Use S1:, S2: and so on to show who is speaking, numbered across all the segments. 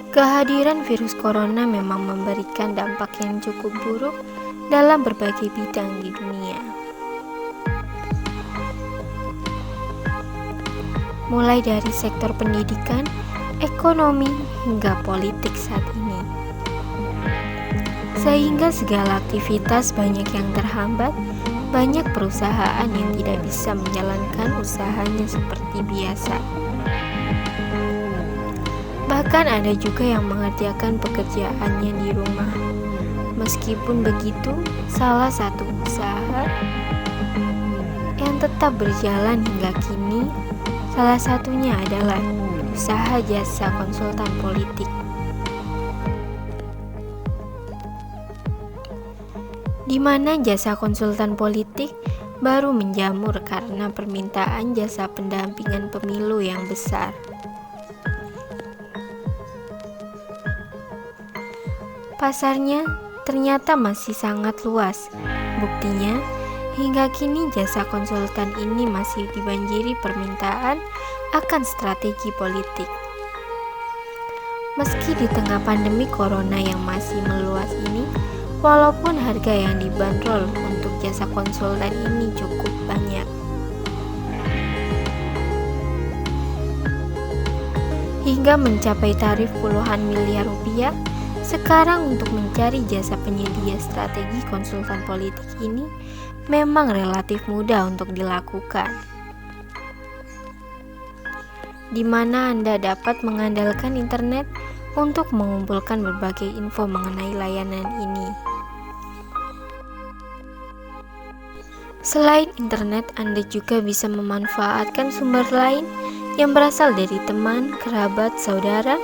S1: Kehadiran virus corona memang memberikan dampak yang cukup buruk dalam berbagai bidang di dunia. Mulai dari sektor pendidikan, ekonomi, hingga politik saat ini. Sehingga segala aktivitas banyak yang terhambat, banyak perusahaan yang tidak bisa menjalankan usahanya seperti biasa. Bahkan ada juga yang mengerjakan pekerjaannya di rumah. Meskipun begitu, salah satu usaha yang tetap berjalan hingga kini, salah satunya adalah usaha jasa konsultan politik. Di mana jasa konsultan politik baru menjamur karena permintaan jasa pendampingan pemilu yang besar. Pasarnya ternyata masih sangat luas. Buktinya, hingga kini jasa konsultan ini masih dibanjiri permintaan akan strategi politik. Meski di tengah pandemi corona yang masih meluas ini, walaupun harga yang dibanderol untuk jasa konsultan ini cukup banyak, hingga mencapai tarif puluhan miliar rupiah, sekarang untuk mencari jasa penyedia strategi konsultan politik ini memang relatif mudah untuk dilakukan, di mana Anda dapat mengandalkan internet untuk mengumpulkan berbagai info mengenai layanan ini. Selain internet, Anda juga bisa memanfaatkan sumber lain yang berasal dari teman, kerabat, saudara,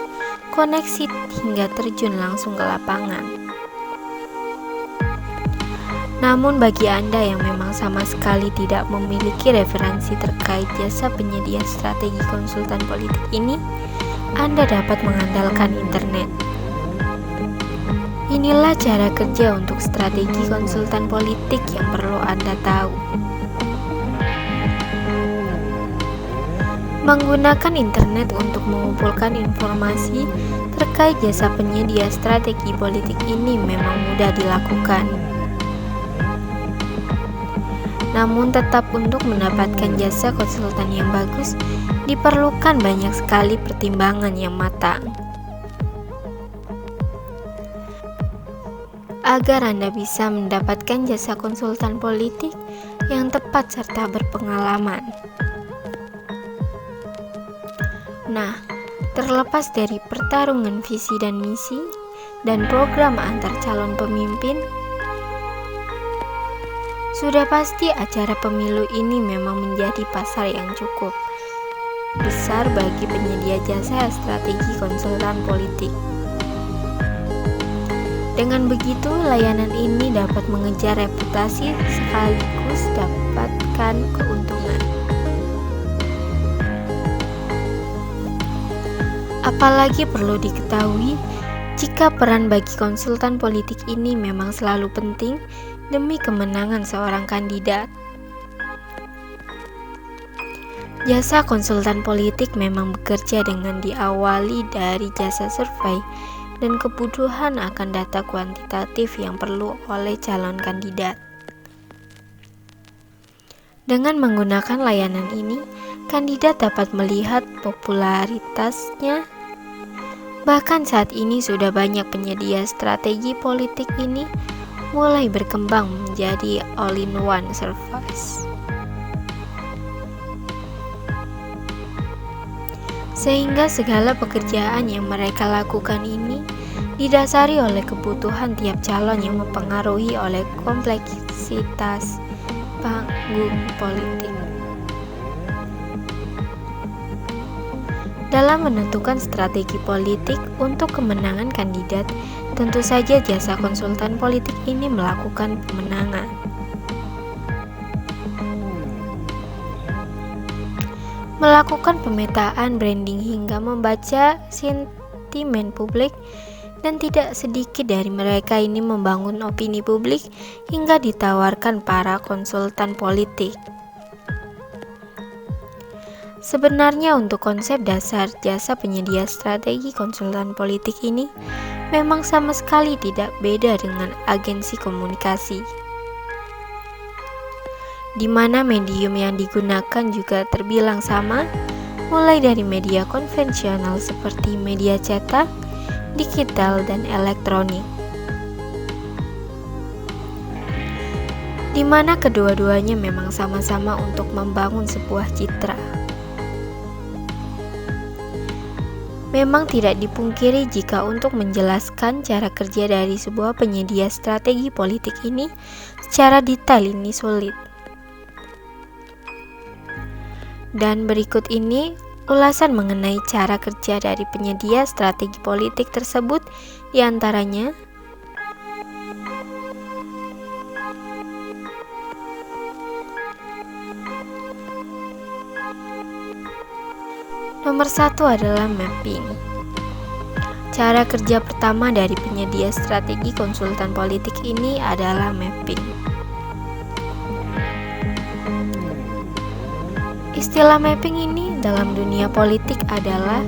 S1: koneksi, hingga terjun langsung ke lapangan. Namun bagi Anda yang memang sama sekali tidak memiliki referensi terkait jasa penyedia strategi konsultan politik ini, Anda dapat mengandalkan internet. Inilah cara kerja untuk strategi konsultan politik yang perlu Anda tahu. Menggunakan internet untuk mengumpulkan informasi terkait jasa penyedia strategi politik ini memang mudah dilakukan. Namun tetap untuk mendapatkan jasa konsultan yang bagus, diperlukan banyak sekali pertimbangan yang matang. Agar Anda bisa mendapatkan jasa konsultan politik yang tepat serta berpengalaman. Nah, terlepas dari pertarungan visi dan misi dan program antar calon pemimpin, sudah pasti acara pemilu ini memang menjadi pasar yang cukup besar bagi penyedia jasa strategi konsultan politik. Dengan begitu, layanan ini dapat mengejar reputasi sekaligus dapatkan keuntungan. Apalagi perlu diketahui, jika peran bagi konsultan politik ini memang selalu penting demi kemenangan seorang kandidat. Jasa konsultan politik memang bekerja dengan diawali dari jasa survei dan kebutuhan akan data kuantitatif yang perlu oleh calon kandidat. Dengan menggunakan layanan ini, kandidat dapat melihat popularitasnya. Bahkan saat ini sudah banyak penyedia strategi politik ini mulai berkembang menjadi all-in-one service. Sehingga segala pekerjaan yang mereka lakukan ini didasari oleh kebutuhan tiap calon yang mempengaruhi oleh kompleksitas panggung politik. Dalam menentukan strategi politik untuk kemenangan kandidat, tentu saja jasa konsultan politik ini melakukan pemenangan. Melakukan pemetaan branding hingga membaca sentimen publik, dan tidak sedikit dari mereka ini membangun opini publik hingga ditawarkan para konsultan politik. Sebenarnya untuk konsep dasar jasa penyedia strategi konsultan politik ini memang sama sekali tidak beda dengan agensi komunikasi, di mana medium yang digunakan juga terbilang sama, mulai dari media konvensional seperti media cetak, digital, dan elektronik, di mana kedua-duanya memang sama-sama untuk membangun sebuah citra. Memang tidak dipungkiri jika untuk menjelaskan cara kerja dari sebuah penyedia strategi politik ini secara detail ini sulit. Dan berikut ini ulasan mengenai cara kerja dari penyedia strategi politik tersebut, diantaranya: nomor 1 adalah mapping. Cara kerja pertama dari penyedia strategi konsultan politik ini adalah mapping. Istilah mapping ini dalam dunia politik adalah